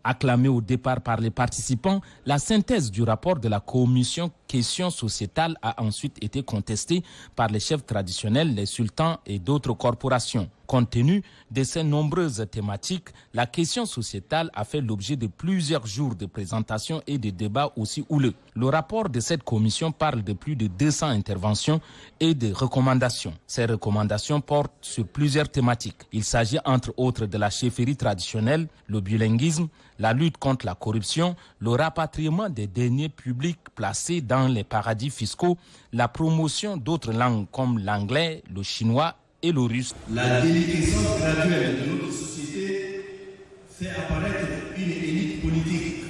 Acclamée au départ par les participants, la synthèse du rapport de la commission questions sociétales a ensuite été contestée par les chefs traditionnels, les sultans et d'autres corporations. Compte tenu de ces nombreuses thématiques, la question sociétale a fait l'objet de plusieurs jours de présentations et de débats aussi houleux. Le rapport de cette commission parle de plus de 200 interventions et de recommandations. Ces recommandations portent sur plusieurs thématiques. Il s'agit entre autres de la chefferie traditionnelle, le bilinguisme, la lutte contre la corruption, le rapatriement des deniers publics placés dans les paradis fiscaux, la promotion d'autres langues comme l'anglais, le chinois et le russe. La déliquescence graduelle de notre société fait apparaître une élite politique,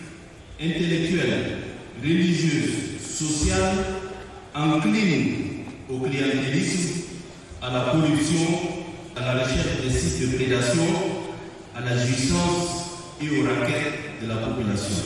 intellectuelle, religieuse, sociale, encline au clientélisme, à la corruption, à la recherche des sites de prédation, à la jouissance et aux raquettes de la population.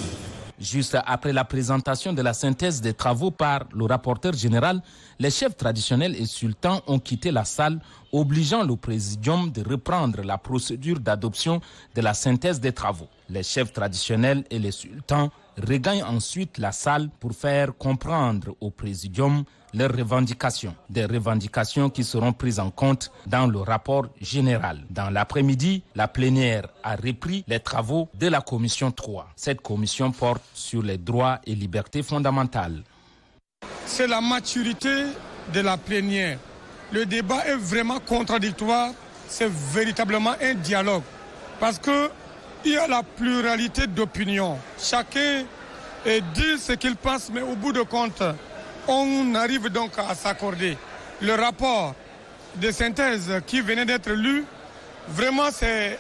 Juste après la présentation de la synthèse des travaux par le rapporteur général, les chefs traditionnels et sultans ont quitté la salle, obligeant le présidium de reprendre la procédure d'adoption de la synthèse des travaux. Les chefs traditionnels et les sultans regagnent ensuite la salle pour faire comprendre au présidium leurs revendications. Des revendications qui seront prises en compte dans le rapport général. Dans l'après-midi, la plénière a repris les travaux de la commission 3. Cette commission porte sur les droits et libertés fondamentales. C'est la maturité de la plénière. Le débat est vraiment contradictoire. C'est véritablement un dialogue. Parce qu'il y a la pluralité d'opinions. Chacun dit ce qu'il pense, mais au bout de compte, on arrive donc à s'accorder. Le rapport de synthèse qui venait d'être lu, vraiment c'est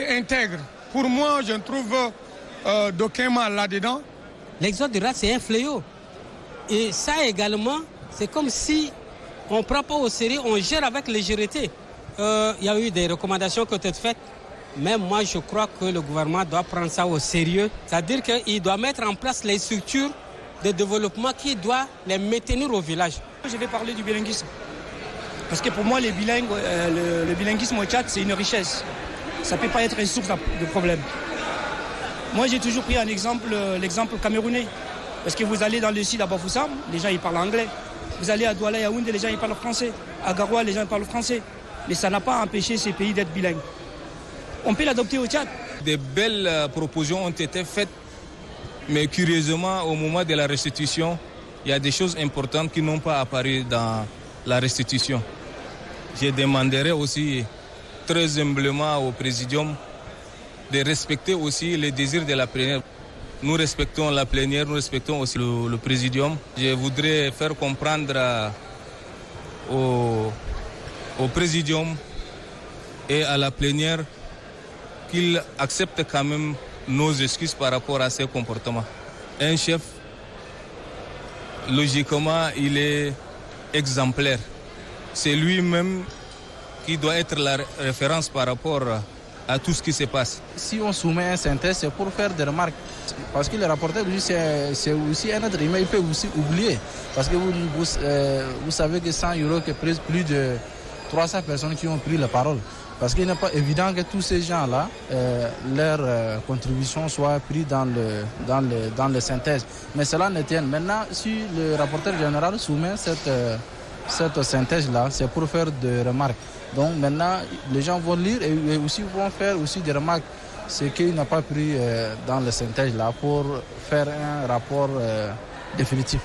intègre. Pour moi, je ne trouve d'aucun mal là-dedans. L'exode rural, c'est un fléau. Et ça également, c'est comme si on ne prend pas au sérieux, on gère avec légèreté. Il y a eu des recommandations qui ont été faites, mais moi je crois que le gouvernement doit prendre ça au sérieux. C'est-à-dire qu'il doit mettre en place les structures de développement qui doit les maintenir au village. Je vais parler du bilinguisme. Parce que pour moi, le bilinguisme au Tchad, c'est une richesse. Ça ne peut pas être une source de problème. Moi, j'ai toujours pris l'exemple camerounais. Parce que vous allez dans le sud à Bafoussam, les gens ils parlent anglais. Vous allez à Douala et à Yaoundé, les gens ils parlent français. À Garoua, les gens ils parlent français. Mais ça n'a pas empêché ces pays d'être bilingues. On peut l'adopter au Tchad. Des belles propositions ont été faites. Mais curieusement, au moment de la restitution, il y a des choses importantes qui n'ont pas apparu dans la restitution. Je demanderai aussi très humblement au présidium de respecter aussi les désirs de la plénière. Nous respectons la plénière, nous respectons aussi le présidium. Je voudrais faire comprendre au présidium et à la plénière qu'ils acceptent quand même nos excuses par rapport à ces comportements. Un chef, logiquement, il est exemplaire. C'est lui-même qui doit être la référence par rapport à tout ce qui se passe. Si on soumet une synthèse, c'est pour faire des remarques. Parce que le rapporteur, lui, c'est aussi un être humain, il peut aussi oublier. Parce que vous savez que 100 euros, que plus de 300 personnes qui ont pris la parole. Parce qu'il n'est pas évident que tous ces gens-là, leur contribution soit prise dans les synthèses. Mais cela ne tient. Maintenant, si le rapporteur général soumet cette synthèse-là, c'est pour faire des remarques. Donc maintenant, les gens vont lire et aussi vont faire aussi des remarques. Ce qu'il n'a pas pris dans les synthèses-là pour faire un rapport définitif.